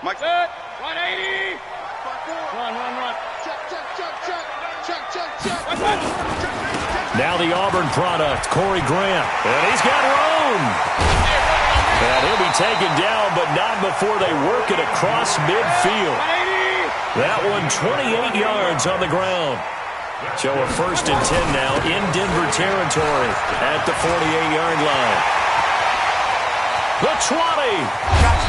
Mike. Set. 180. Run. Check. Now the Auburn product, Corey Grant. And he's got room. And he'll be taken down, but not before they work it across midfield. That one 28 yards on the ground. So a 1st and 10 now in Denver territory at the 48-yard line. The 20.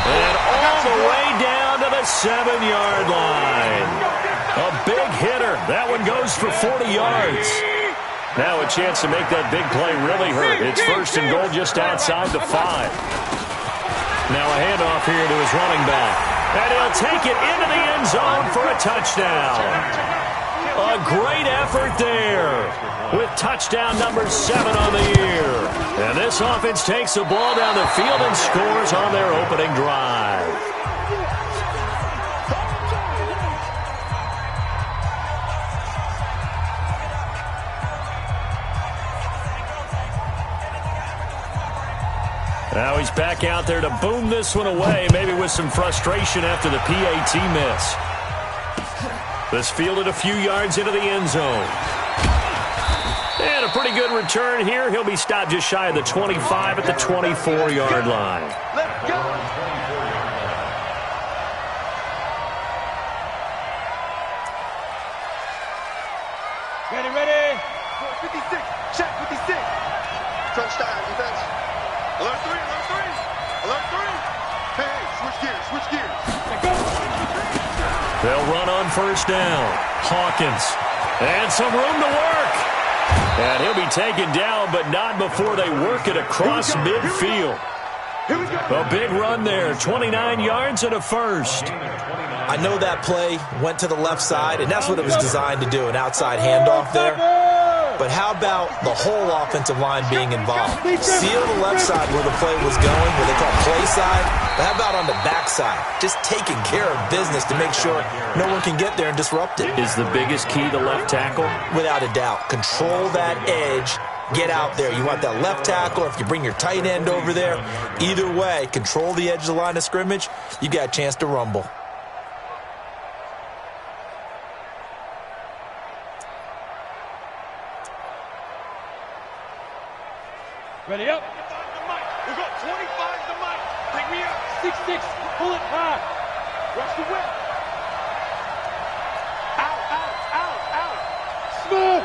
And all the way down to the 7-yard line. A big hitter. That one goes for 40 yards. Now a chance to make that big play really hurt. It's 1st and goal just outside the 5. Now a handoff here to his running back. And he'll take it into the end zone for a touchdown. A great effort there with touchdown number 7 on the year. And this offense takes the ball down the field and scores on their opening drive. Now he's back out there to boom this one away, maybe with some frustration after the PAT miss. This fielded a few yards into the end zone. And a pretty good return here. He'll be stopped just shy of the 25 at the 24-yard line. Let's go. Ready. 56. Check 56. Touchdown defense. Alert 3. Hey, switch gears. They'll run on 1st down. Hawkins. And some room to work. And he'll be taken down, but not before they work it across midfield. A big run there. 29 yards and a 1st. I know that play went to the left side, and that's what it was designed to do, an outside handoff there. But how about the whole offensive line being involved? Seal the left side where the play was going, where they call play side. But how about on the back side? Just taking care of business to make sure no one can get there and disrupt it. Is the biggest key the left tackle? Without a doubt. Control that edge. Get out there. You want that left tackle, or if you bring your tight end over there. Either way, control the edge of the line of scrimmage. You got a chance to rumble. Ready up. We got 25 to Mike. Pick me up. 6-6. Pull it high. Rush the whip. Out. Smooth.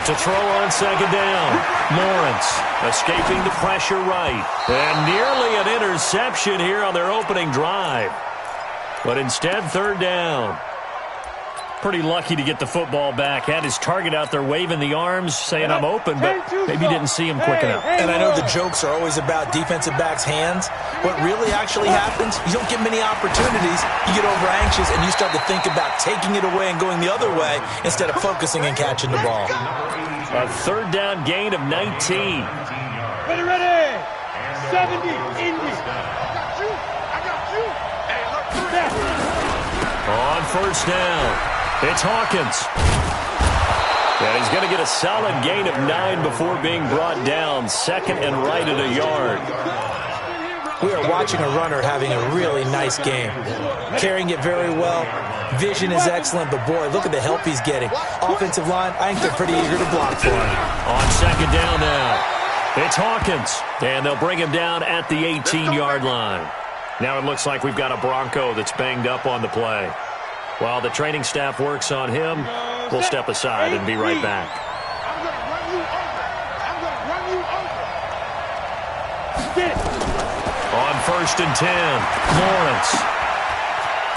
To throw on 2nd down. Lawrence escaping the pressure right. And nearly an interception here on their opening drive. But instead, 3rd down. Pretty lucky to get the football back. Had his target out there waving the arms, saying I'm open, but maybe didn't see him quick enough. And I know the jokes are always about defensive backs' hands. What really actually happens, you don't get many opportunities. You get over anxious, and you start to think about taking it away and going the other way instead of focusing and catching the ball. A 3rd down gain of 19. Ready. 70. Indy. I got you. Hey, look. On 1st down. It's Hawkins. And he's going to get a solid gain of 9 before being brought down. 2nd and right at a yard. We are watching a runner having a really nice game. Carrying it very well. Vision is excellent, but boy, look at the help he's getting. Offensive line, I think they're pretty eager to block for him. On 2nd down now. It's Hawkins. And they'll bring him down at the 18-yard line. Now it looks like we've got a Bronco that's banged up on the play. While the training staff works on him, we'll step aside and be right back. I'm going to run you over. Get it. On 1st and 10, Lawrence.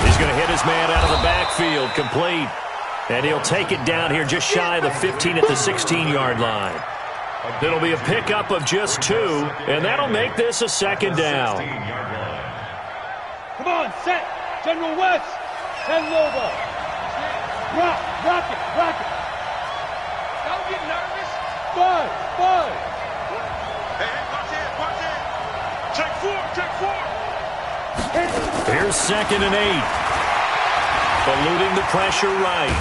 He's going to hit his man out of the backfield, complete. And he'll take it down here just shy of the 15 at the 16-yard line. It'll be a pickup of just 2, and that'll make this a 2nd down. Come on, set. General West. Send over. Rock it. Don't get nervous. Bud. Hey, watch it. Check 4. Here's 2nd and 8. Eluding the pressure right.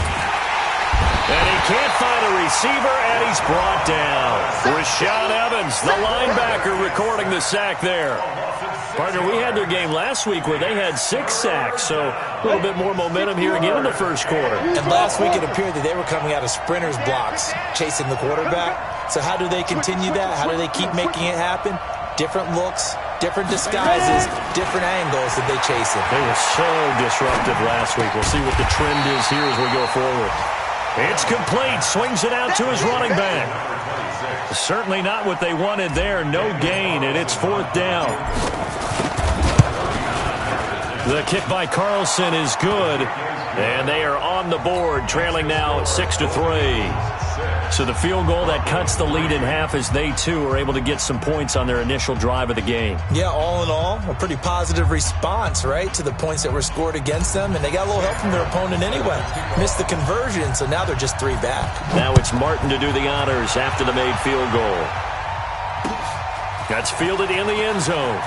And he can't find a receiver, and he's brought down. Rashaan Evans, the linebacker, recording the sack there. Partner, we had their game last week where they had 6 sacks, so a little bit more momentum here again in the first quarter. And last week it appeared that they were coming out of sprinters blocks, chasing the quarterback. So how do they continue that? How do they keep making it happen? Different looks, different disguises, different angles that they chase it. They were so disruptive last week. We'll see what the trend is here as we go forward. It's complete. Swings it out to his running back. Certainly not what they wanted there. No gain, and it's 4th down. The kick by Carlson is good, and they are on the board, trailing now 6-3. So the field goal that cuts the lead in half as they, too, are able to get some points on their initial drive of the game. Yeah, all in all, a pretty positive response, right, to the points that were scored against them, and they got a little help from their opponent anyway. Missed the conversion, so now they're just 3 back. Now it's Martin to do the honors after the made field goal. That's fielded in the end zone.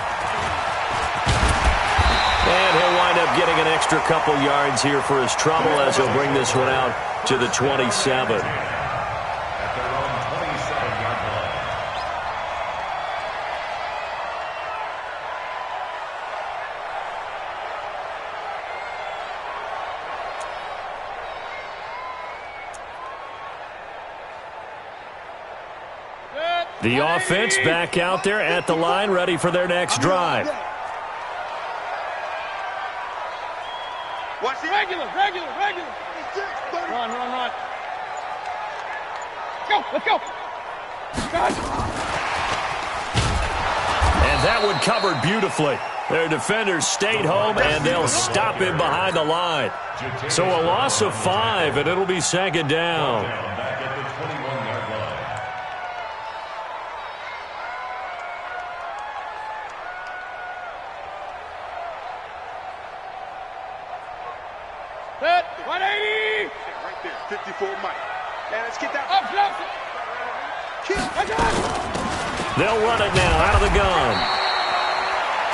And he'll wind up getting an extra couple yards here for his trouble as he'll bring this one out to the 27. The offense back out there at the line, ready for their next drive. Watch it. Regular. Run. Let's go. God. And that one covered beautifully. Their defenders stayed home, and they'll stop him behind the line. So a loss of 5, and it'll be 2nd down. Set. 180. Right there. 54 Mike. Now let's get that. Up. They'll run it now out of the gun.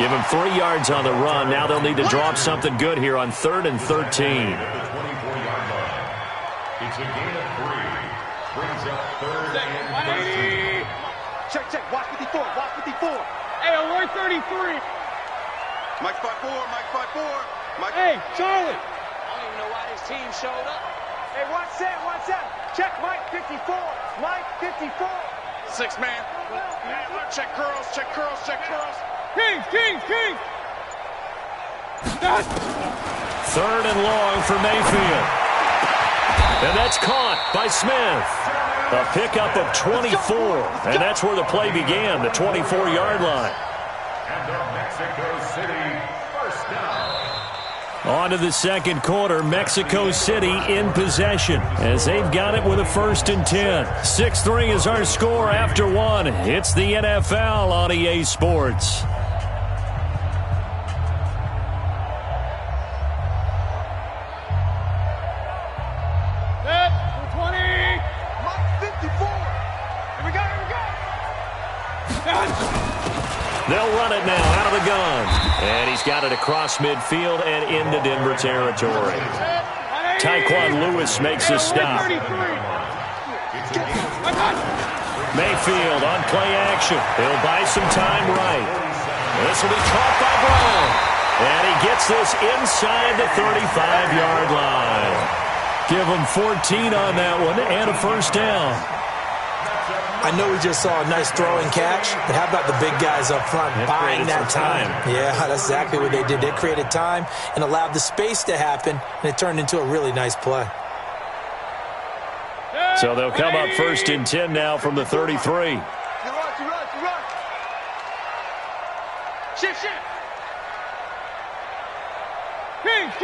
Give them 3 yards on the run. Now they'll need to drop something good here on 3rd and 13. It's a gain of 3. Brings up 3rd and 13. Check. Watch 54. Hey, alert 33. Mike 5-4. Mike. Hey, Charlie. I don't even know why this team showed up. Hey, watch that. Check Mike 54. Mike 54. 6 man. Check curls. Kings. 3rd and long for Mayfield. And that's caught by Smith. A pickup of 24. And that's where the play began, the 24-yard line. And the Mexico City first down. On to the second quarter, Mexico City in possession as they've got it with a 1st and 10. 6-3 is our score after 1. It's the NFL on EA Sports. Set. 20. Mike 54. Here we go. They'll run it now out of the gun. And he's got it across midfield and into Denver territory. Tyquan Lewis makes a stop. Mayfield on play action. He'll buy some time right. This will be caught by Brown. And he gets this inside the 35-yard line. Give him 14 on that one and a 1st down. I know we just saw a nice throwing catch, but how about the big guys up front buying that time? Yeah, that's exactly what they did. They created time and allowed the space to happen, and it turned into a really nice play. So they'll come up 1st and 10 now from the 33. Shift. Kings.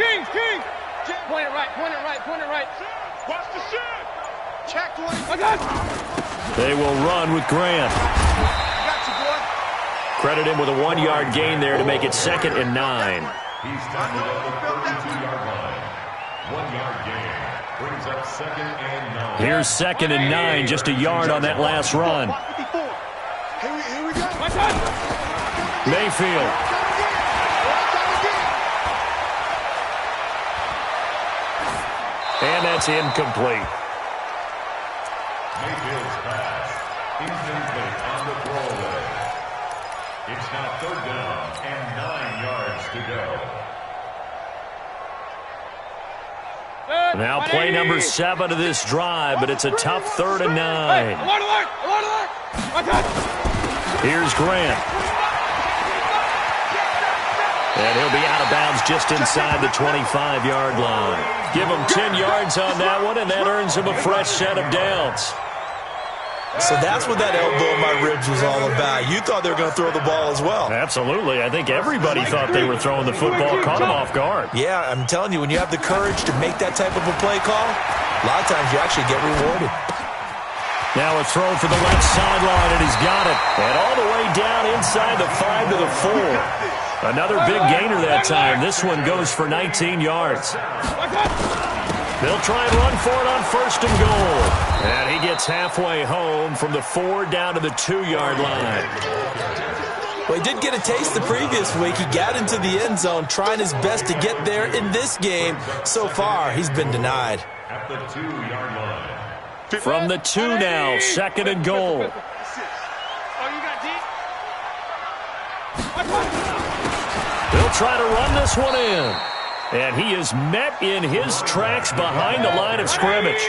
Point it right. Watch the shit. Check 20. I got it. They will run with Grant. Got you, boy. Credit him with a 1-yard gain there to make it 2nd and 9. He's tackled at the 32-yard line. 1-yard gain. Brings up 2nd and 9. Here's 2nd and 9, just a yard on that last run. Here we go. Mayfield. And that's incomplete. throwaway. It's now 3rd down and 9 yards to go. Now play number 7 of this drive, but it's a tough 3rd and 9. Here's Grant. And he'll be out of bounds just inside the 25-yard line. Give him 10 yards on that one, and that earns him a fresh set of downs. So that's what that elbow in my ribs was all about. You thought they were going to throw the ball as well. Absolutely. I think everybody thought they were throwing the football, caught him off guard. Yeah, I'm telling you, when you have the courage to make that type of a play call, a lot of times you actually get rewarded. Now a throw for the left sideline, and he's got it. And all the way down inside the 5 to the 4. Another big gainer that time. This one goes for 19 yards. They'll try and run for it on 1st and goal. And he gets halfway home from the 4 down to the 2-yard line. Well, he did get a taste the previous week. He got into the end zone, trying his best to get there in this game. So far, he's been denied. At the 2-yard line. From the 2 now, 2nd and goal. Oh, you got deep? They'll try to run this one in. And he is met in his tracks behind the line of scrimmage.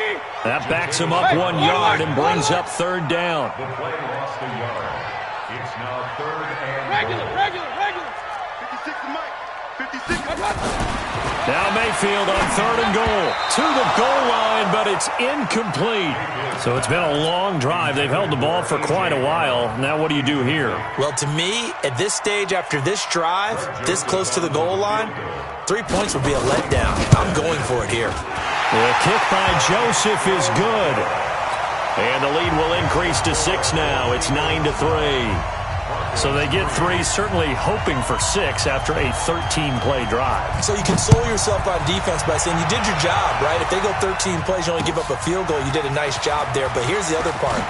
That backs him up 1 yard and brings up 3rd down. The play lost a yard. It's now 3rd and Regular. 56 to Mike. 56. Now Mayfield on 3rd and goal. To the goal line, but it's incomplete. So it's been a long drive. They've held the ball for quite a while. Now what do you do here? Well, to me, at this stage after this drive, this close to the goal line, 3 points would be a letdown. I'm going for it here. The kick by Joseph is good. And the lead will increase to 6 now. It's 9-3. So they get 3, certainly hoping for 6 after a 13-play drive. So you console yourself on defense by saying you did your job, right? If they go 13 plays, you only give up a field goal, you did a nice job there. But here's the other part.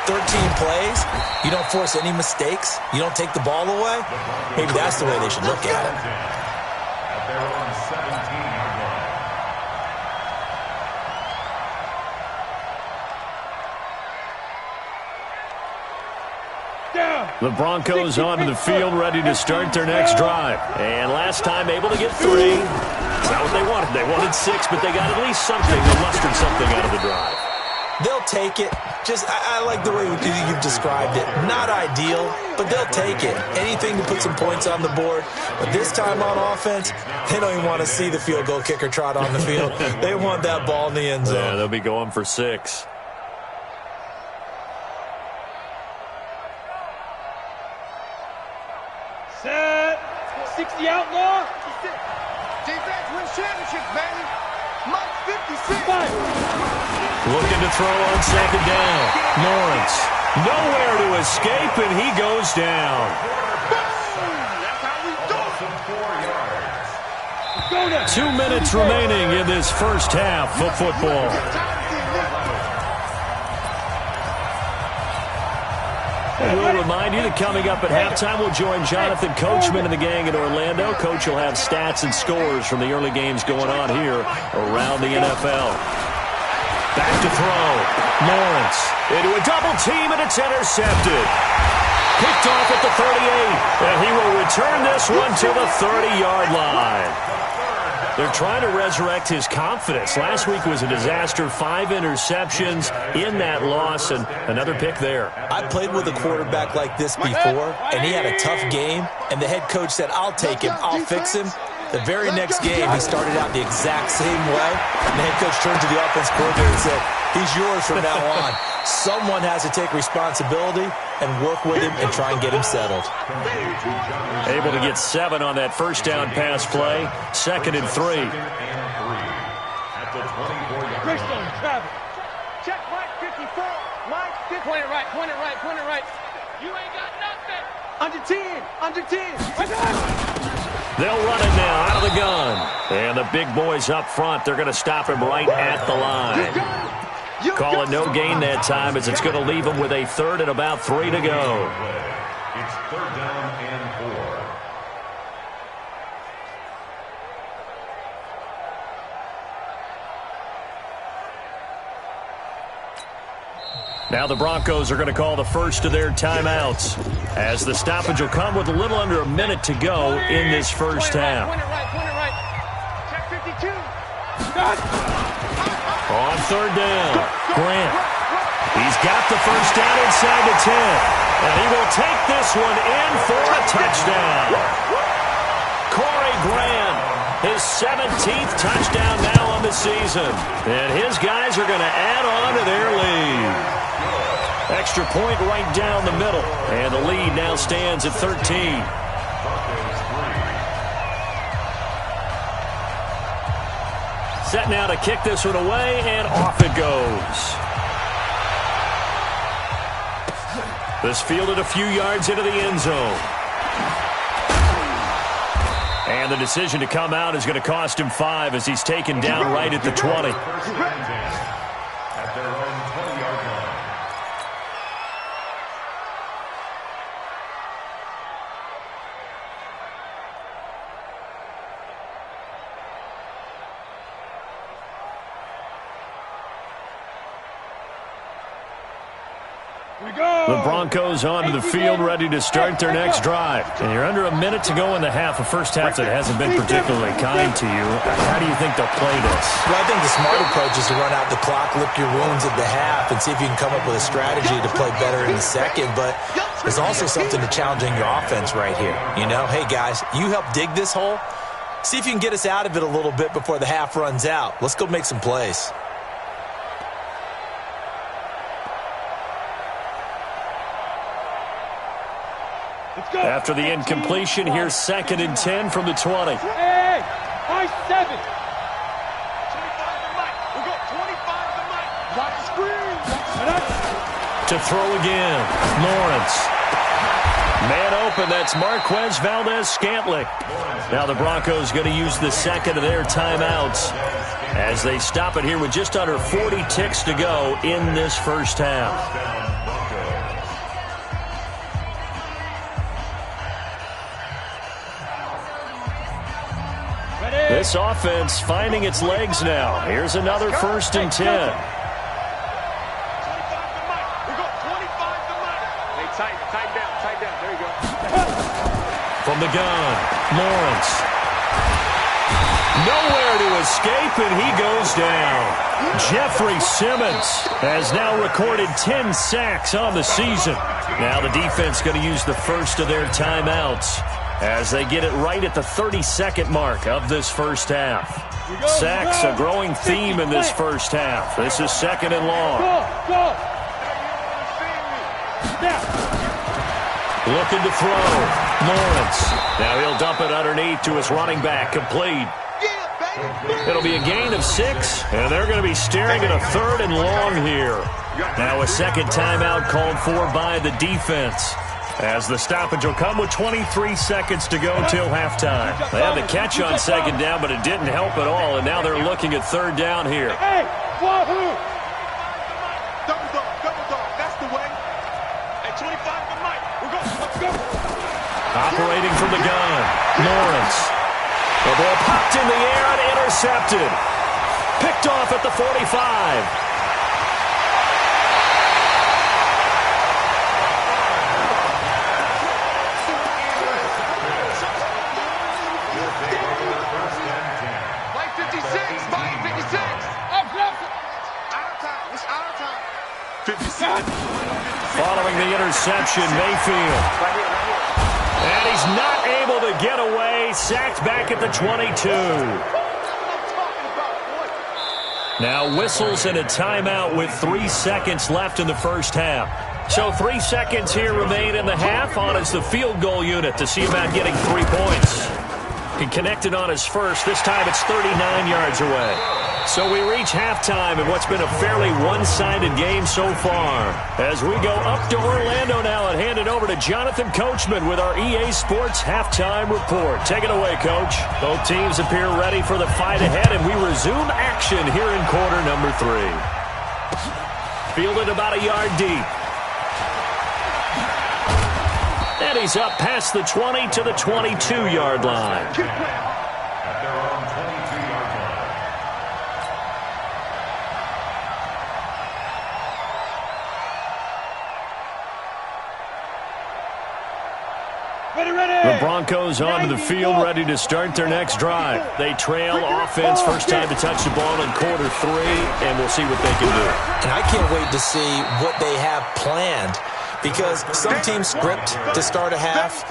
13 plays, you don't force any mistakes, you don't take the ball away. Maybe that's the way they should look at it. They're on 17-yard line. The Broncos onto the field, ready to start their next drive. And last time able to get 3. That's not what they wanted. They wanted 6, but they got at least something. They mustered something out of the drive. They'll take it. Just, I like the way you've described it. Not ideal, but they'll take it. Anything to put some points on the board. But this time on offense, they don't even want to see the field goal kicker trot on the field. They want that ball in the end zone. Yeah, they'll be going for 6. Set. 60 outlaw. Defense wins championships, baby. Mike 56. Looking to throw on 2nd down. Lawrence, nowhere to escape, and he goes down. That's how we do it. 2 minutes remaining in this first half of football. And we'll remind you that coming up at halftime, we'll join Jonathan Coachman and the gang in Orlando. Coach will have stats and scores from the early games going on here around the NFL. Back to throw. Lawrence into a double team, and it's intercepted. Picked off at the 38, and he will return this one to the 30-yard line. They're trying to resurrect his confidence. Last week was a disaster. 5 interceptions in that loss, and another pick there. I played with a quarterback like this before, and he had a tough game, and the head coach said, I'll take him, I'll fix him. The very next game, he started out the exact same way, and the head coach turned to the offense coordinator and said, he's yours from now on. Someone has to take responsibility and work with him and try and get him settled. Able to get 7 on that first down pass play. 2nd and 3. At the 24-yard line. Check Mike 54. Mike 54. Point it right, point it right, point it right. You ain't got nothing. Under 10. Under 10. They'll run it now out of the gun. And the big boys up front, they're going to stop him right at the line. Call it no gain that time, as it's going to leave him with a 3rd and about 3 to go. It's 3rd down and 4. Now the Broncos are going to call the first of their timeouts, as the stoppage will come with a little under a minute to go in this first half. Check 52. On third down, Grant. He's got the first down inside the 10, and he will take this one in for a touchdown. Corey Grant, his 17th touchdown now on the season, and his guys are going to add on to their lead. Extra point right down the middle, and the lead now stands at 13. Set now to kick this one away, and off it goes. This fielded a few yards into the end zone. And the decision to come out is going to cost him 5 as he's taken down right at the 20. At their own 20-yard line. The Broncos onto the field, ready to start their next drive. And you're under a minute to go in the half, a first half that hasn't been particularly kind to you. How do you think they'll play this? Well, I think the smart approach is to run out the clock, lick your wounds at the half, and see if you can come up with a strategy to play better in the second. But there's also something to challenging your offense right here. You know, hey, guys, you help dig this hole. See if you can get us out of it a little bit before the half runs out. Let's go make some plays. After the incompletion, here's 2nd and 10 from the 20. Hey, high 7. 25 to Mike. We'll go 25 to Mike. Watch the screen. To throw again, Lawrence. Man open, that's Marquez Valdez-Scantling. Now the Broncos going to use the second of their timeouts as they stop it here with just under 40 ticks to go in this first half. This offense finding its legs now. Here's another 1st and 10. 25 to Mike. We'll go 25 to Mike. Hey, tighten down. There you go. From the gun, Lawrence. Nowhere to escape, and he goes down. Jeffrey Simmons has now recorded 10 sacks on the season. Now the defense going to use the first of their timeouts as they get it right at the 32nd mark of this first half. Sacks, a growing theme in this first half. This is 2nd and long. Looking to throw. Lawrence. Now he'll dump it underneath to his running back. Complete. It'll be a gain of 6, and they're going to be staring at a 3rd and long here. Now a second timeout called for by the defense, as the stoppage will come with 23 seconds to go till halftime. They had the catch on 2nd down, but it didn't help at all, and now they're looking at 3rd down here. Hey, wahoo! Double dog. That's the way. Hey, 25 to Mike. Let's go. Operating from the gun, Lawrence. The ball popped in the air and intercepted. Picked off at the 45. Following the interception, Mayfield. And he's not able to get away. Sacked back at the 22. Now whistles and a timeout with 3 seconds left in the first half. So 3 seconds here remain in the half. On is the field goal unit to see about getting 3 points. He connected on his first. This time it's 39 yards away. So we reach halftime in what's been a fairly one-sided game so far. As we go up to Orlando now and hand it over to Jonathan Coachman with our EA Sports Halftime Report. Take it away, Coach. Both teams appear ready for the fight ahead, and we resume action here in quarter number 3. Fielded about a yard deep. And he's up past the 20 to the 22-yard line. At their own 22-yard line. Broncos onto the field, ready to start their next drive. They trail offense, first time to touch the ball in quarter 3, and we'll see what they can do. And I can't wait to see what they have planned, because some teams script to start a half.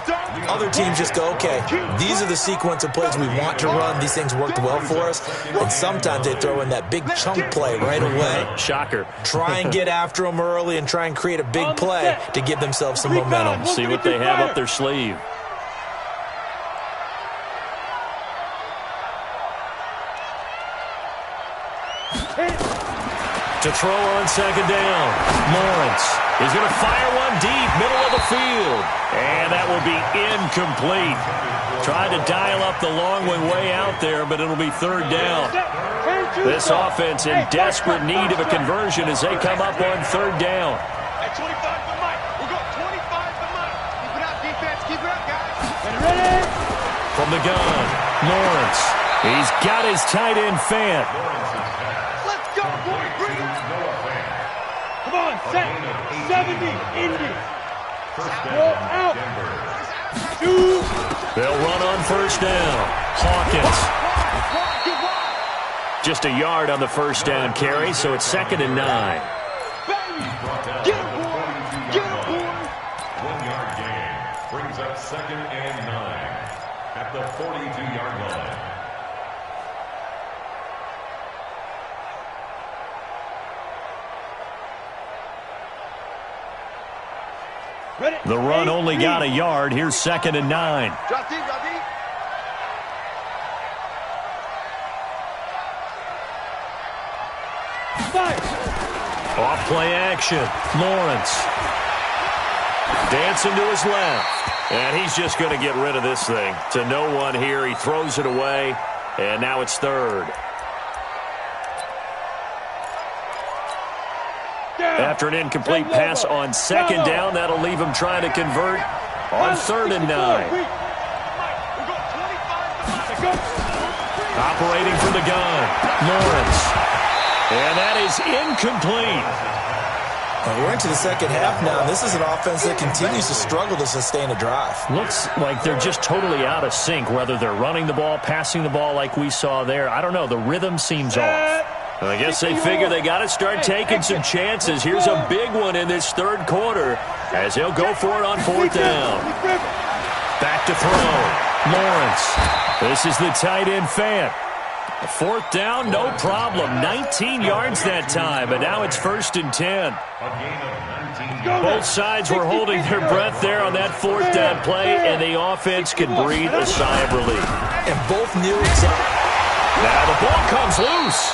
Other teams just go, okay, these are the sequence of plays we want to run. These things worked well for us. And sometimes they throw in that big chunk play right away. Shocker. Try and get after them early and try and create a big play to give themselves some momentum. See what they have up their sleeve. To throw on second down, Lawrence is going to fire one deep, middle of the field. And that will be incomplete. Tried to dial up the long way out there, but it'll be third down. This offense in desperate need of a conversion as they come up on third down. At 25 for Mike. We're going 25 for Mike. Keep it up, defense. Keep it up, guys. Ready? From the gun, Lawrence. He's got his tight end Fant. Let's go, boy. Bring it. Come on, set. 70, Indy. Ball out. Shoot. They'll run on first down. Hawkins. Just a yard on the first down carry, so it's 2nd and 9. Get him, boy. Get him, boy. 1-yard gain brings up 2nd and 9 at the 42-yard line. The run only got a yard. Here's 2nd and 9. Drop deep, drop deep. Off play action. Lawrence. Dancing to his left. And he's just going to get rid of this thing. To no one here. He throws it away. And now it's 3rd. After an incomplete pass on 2nd down, that'll leave him trying to convert on 3rd and 9. Operating from the gun, Lawrence. And that is incomplete. Well, we're into the second half now. This is an offense that continues to struggle to sustain a drive. Looks like they're just totally out of sync, whether they're running the ball, passing the ball like we saw there. I don't know. The rhythm seems off. I guess they figure they got to start taking some chances. Here's a big one in this 3rd quarter as he'll go for it on 4th down. Back to throw. Lawrence. This is the tight end Fant. 4th down, no problem. 19 yards that time, but now it's 1st and 10. Both sides were holding their breath there on that 4th down play, and the offense can breathe a sigh of relief. And both knew exactly. Now the ball comes loose.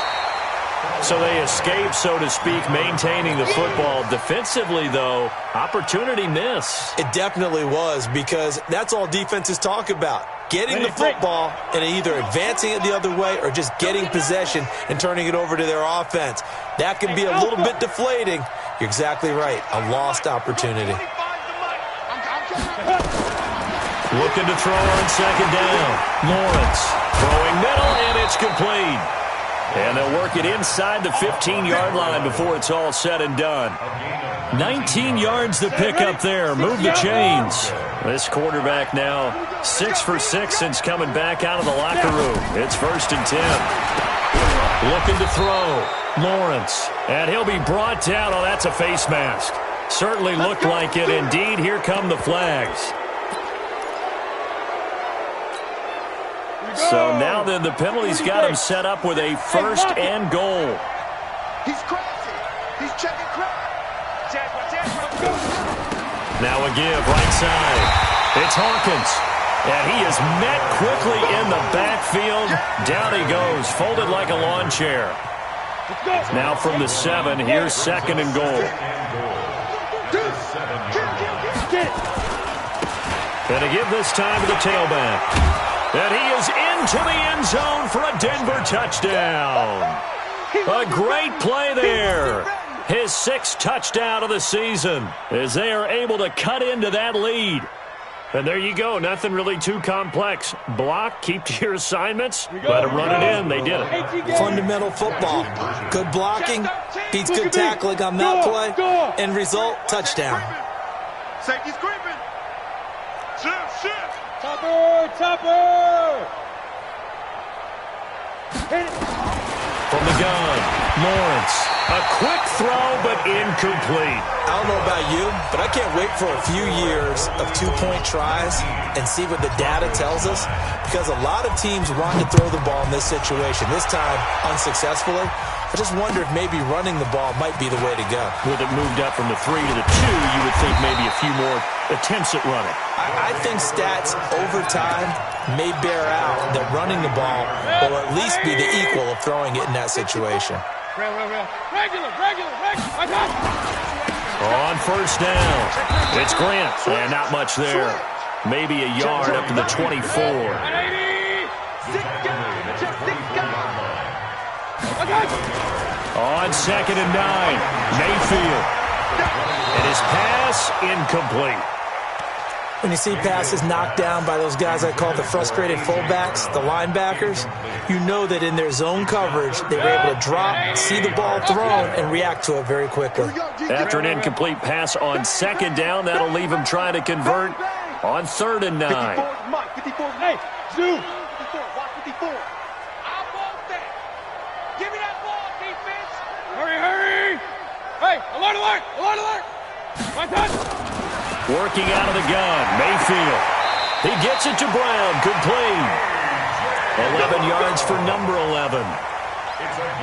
So they escape, so to speak, maintaining the football. Defensively, though, opportunity miss. It definitely was, because that's all defenses talk about. Getting the football and either advancing it the other way or just getting possession and turning it over to their offense. That can be a little bit deflating. You're exactly right. A lost opportunity. Looking to throw on 2nd down. Lawrence throwing middle, and it's complete. And they'll work it inside the 15-yard line before it's all said and done. 19 yards to pick up there. Move the chains. This quarterback now 6 for 6 since coming back out of the locker room. It's 1st and 10. Looking to throw. Lawrence. And he'll be brought down. Oh, that's a face mask. Certainly looked like it. Indeed, here come the flags. So now then the penalty's got him set up with a 1st and goal. He's crazy. He's checking crap. Now a give right side. It's Hawkins. And he is met quickly in the backfield. Down he goes, folded like a lawn chair. Now from the 7, here's 2nd and goal. And a give this time to the tailback. And he is into the end zone for a Denver touchdown. A great play there. His 6th touchdown of the season as they are able to cut into that lead. And there you go. Nothing really too complex. Block, keep to your assignments, let them run it in. They did it. Fundamental football. Good blocking beats good tackling on that play. End result, touchdown. Safety's creeping. Shift. Topper! Hit it! From the gun, Lawrence. A quick throw, but incomplete. I don't know about you, but I can't wait for a few years of two-point tries and see what the data tells us, because a lot of teams want to throw the ball in this situation, this time unsuccessfully. I just wonder if maybe running the ball might be the way to go. With it moved up from the 3 to the 2, you would think maybe a few more attempts at running. I think stats over time may bear out that running the ball will at least be the equal of throwing it in that situation. Regular. On first down, it's Grant, and not much there. Maybe a yard up to the 24. On 2nd and 9, Mayfield. And his pass incomplete. When you see passes knocked down by those guys I call the frustrated fullbacks, the linebackers, you know that in their zone coverage, they were able to drop, see the ball thrown, and react to it very quickly. After an incomplete pass on 2nd down, that'll leave him trying to convert on 3rd and 9. 54, Hey, Stu! 54, watch 54. I want that. Give me that ball, defense. Hurry! Hey, alert! My touch! Working out of the gun, Mayfield. He gets it to Brown, complete. 11 yards for number 11.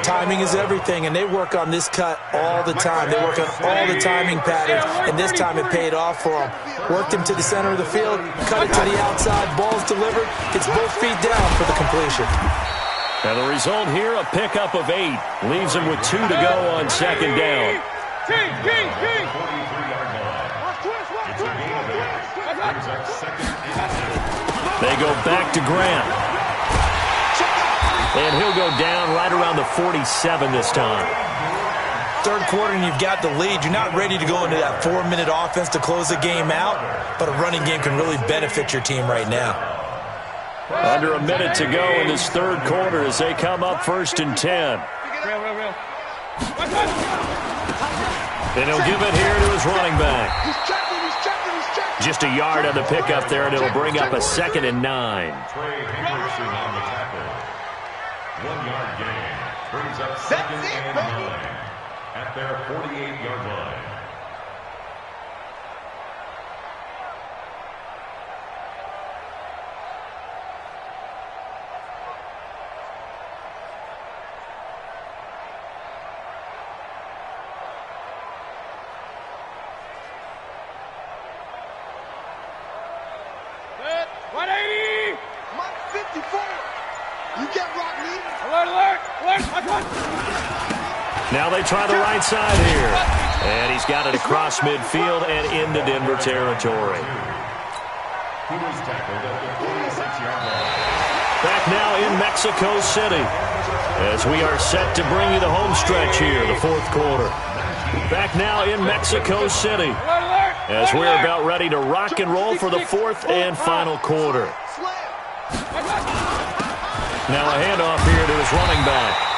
Timing is everything, and they work on this cut all the time. They work on all the timing patterns, and this time it paid off for them. Worked him to the center of the field, cut it to the outside, ball's delivered, gets both feet down for the completion. And the result here, a pickup of 8. Leaves him with 2 to go on 2nd down. They go back to Grant. And he'll go down right around the 47 this time. Third quarter and you've got the lead. You're not ready to go into that 4-minute offense to close the game out, but a running game can really benefit your team right now. Under a minute to go in this third quarter as they come up 1st and 10. And he'll give it here to his running back. He's checking. Just a yard on the pickup there, and it'll bring up a 2nd and 9. Trey Henderson on the tackle. 1-yard gain. Brings up 2nd and 9 at their 48-yard line. Now they try the right side here. And he's got it across midfield and into Denver territory. He was tackled at the 46-yard line. Back now in Mexico City as we are set to bring you the home stretch here, the 4th quarter. Back now in Mexico City as we're about ready to rock and roll for the 4th and final quarter. Now a handoff here to his running back.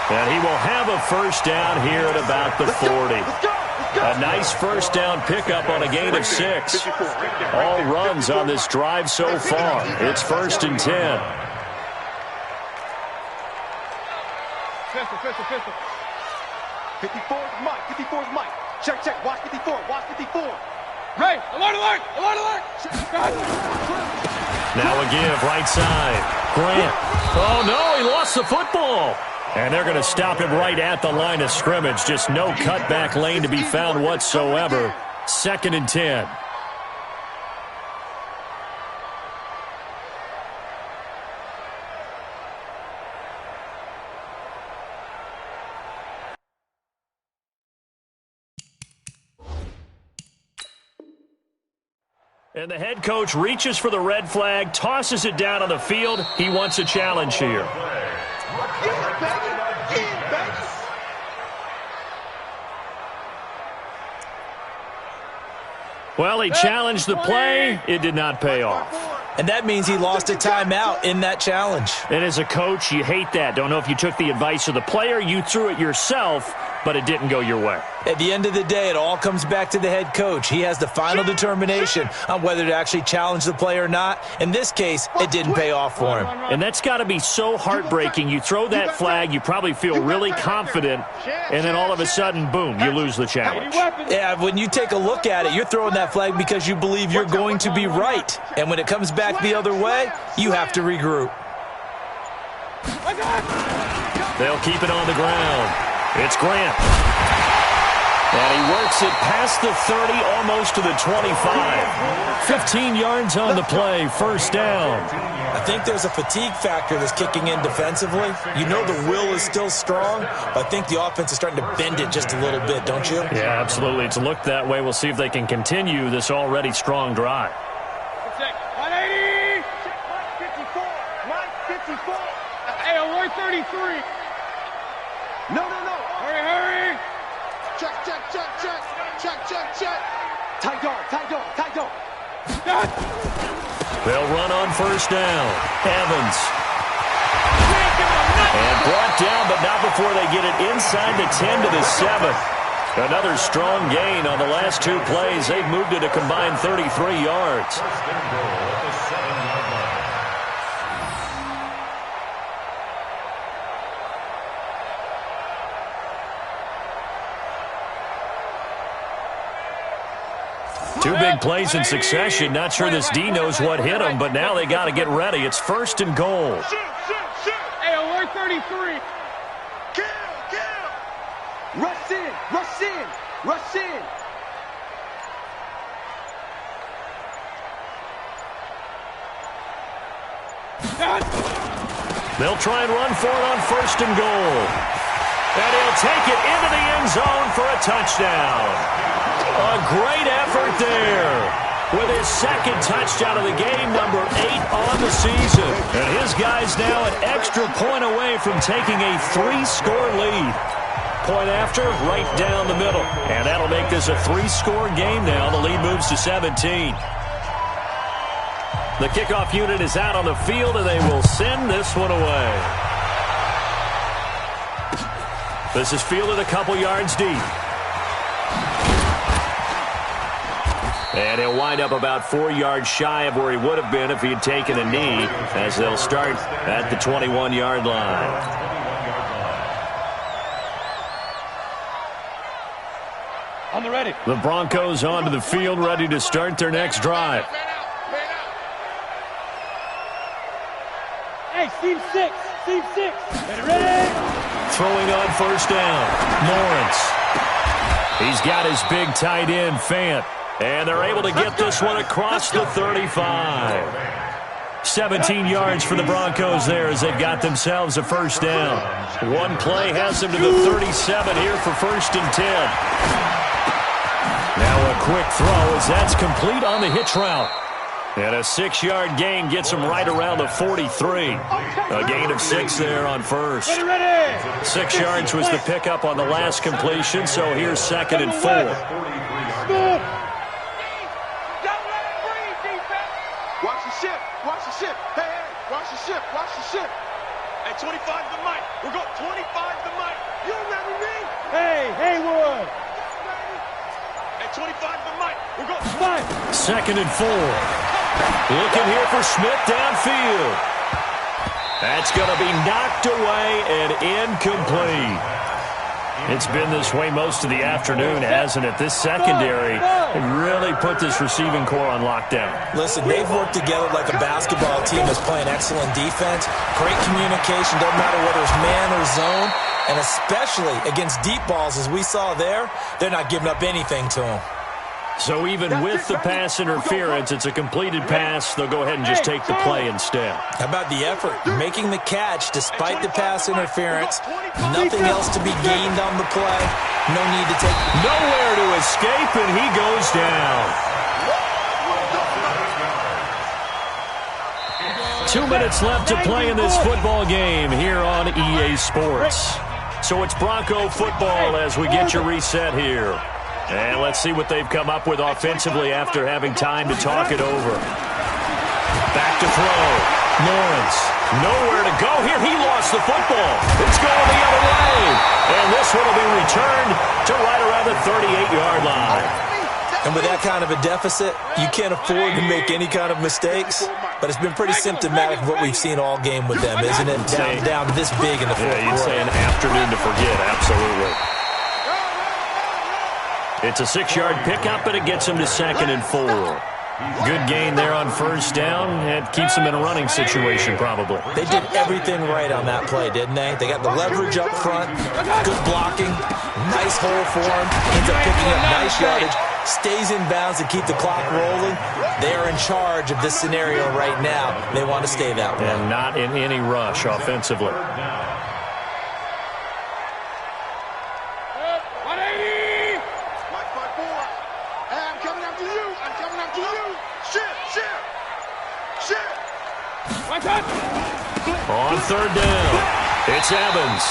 And he will have a first down here at about the 40. A nice first down pickup on a gain of 6. All runs on this drive so far. It's 1st and 10. Pistol. 54's Mike. Check. Watch 54. Ray, alert! Now a give, right side. Grant. Oh, no, he lost the football. And they're going to stop him right at the line of scrimmage. Just no cutback lane to be found whatsoever. 2nd and 10. And the head coach reaches for the red flag, tosses it down on the field. He wants a challenge here. Well, he challenged the play. It did not pay off. And that means he lost a timeout in that challenge. And as a coach, you hate that. Don't know if you took the advice of the player, you threw it yourself, but it didn't go your way. At the end of the day, it all comes back to the head coach. He has the final determination on whether to actually challenge the play or not. In this case, it didn't pay off for him. And that's got to be so heartbreaking. You throw that flag, you probably feel really confident, and then all of a sudden, boom, you lose the challenge. Yeah, when you take a look at it, you're throwing that flag because you believe you're going to be right. And when it comes back the other way, you have to regroup. They'll keep it on the ground. It's Grant. And he works it past the 30, almost to the 25. 15 yards on the play, first down. I think there's a fatigue factor that's kicking in defensively. You know the will is still strong, but I think the offense is starting to bend it just a little bit, don't you? Yeah, absolutely. It's looked that way. We'll see if they can continue this already strong drive. 180! Mike 54! Mike 54! Hey, alert 33! No. Hurry! Check. Tight dog. They'll run on first down. Evans. And brought down, but not before they get it inside the 10 to the 7. Another strong gain on the last two plays. They've moved it a combined 33 yards. Two big plays in succession. Not sure this D knows what hit him, but now they got to get ready. It's first and goal. Shoot! Hey, alert 33! Kill! Rush in! They'll try and run for it on first and goal. And he'll take it into the end zone for a touchdown. A great effort there. With his second touchdown of the game, number 8 on the season. And his guy's now an extra point away from taking a 3-score lead. Point after, right down the middle. And that'll make this a 3-score game now. The lead moves to 17. The kickoff unit is out on the field, and they will send this one away. This is fielded a couple yards deep. And he'll wind up about 4 yards shy of where he would have been if he had taken a knee, as they'll start at the 21-yard line. On the ready. The Broncos onto the field, ready to start their next drive. Hey, Steve 6. Get ready. Throwing on first down, Lawrence. He's got his big tight end, Fant. And they're able to get this one across the 35. 17 yards for the Broncos there as they've got themselves a first down. One play has them to the 37 here for first and 10. Now a quick throw as that's complete on the hitch route. And a 6-yard gain gets him right around the 43. A gain of 6 there on first. 6 yards was the pickup on the last completion, so here's second and 4. Watch the ship. Hey, watch the ship. Hey, 25 to Mike. We're going 25 to Mike. You remember me? Hey, Haywood. Hey, 25 to Mike. We're going 5. Second and 4. Looking here for Smith downfield. That's going to be knocked away and incomplete. It's been this way most of the afternoon, hasn't it? This secondary really put this receiving core on lockdown. Listen, they've worked together like a basketball team that's playing excellent defense. Great communication, don't matter whether it's man or zone. And especially against deep balls, as we saw there, they're not giving up anything to them. So even with the pass interference, it's a completed pass. They'll go ahead and just take the play instead. How about the effort? Making the catch despite the pass interference. Nothing else to be gained on the play. No need to take. Nowhere to escape, and he goes down. 2 minutes left to play in this football game here on EA Sports. So it's Bronco football as we get your reset here. And let's see what they've come up with offensively after having time to talk it over. Back to throw. Lawrence. Nowhere to go here. He lost the football. It's going the other way. And this this one will be returned to right around the 38-yard line. And with that kind of a deficit, you can't afford to make any kind of mistakes. But it's been pretty symptomatic of what we've seen all game with them, isn't it? Down this big in the fourth quarter. You'd say an afternoon to forget, absolutely. It's a 6-yard pickup, and it gets him to 2nd and 4. Good gain there on first down. It keeps them in a running situation, probably. They did everything right on that play, didn't they? They got the leverage up front, good blocking, nice hole for him, ends up picking up nice yardage, stays in bounds to keep the clock rolling. They are in charge of this scenario right now. They want to stay that way. And not in any rush offensively. On third down, it's Evans.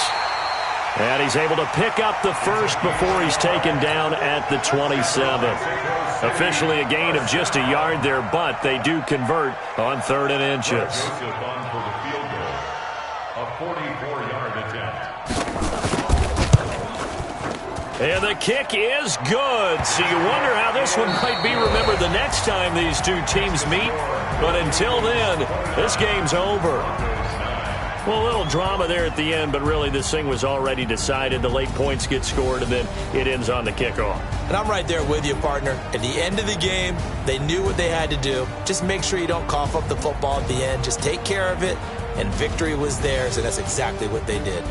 And he's able to pick up the first before he's taken down at the 27th. Officially a gain of just a yard there, but they do convert on 3rd and inches. A 44-yard attempt. And the kick is good. So you wonder how this one might be remembered the next time these two teams meet. But until then, this game's over. Well, a little drama there at the end, but really this thing was already decided. The late points get scored, and then it ends on the kickoff. And I'm right there with you, partner. At the end of the game, they knew what they had to do. Just make sure you don't cough up the football at the end. Just take care of it, and victory was theirs, and that's exactly what they did.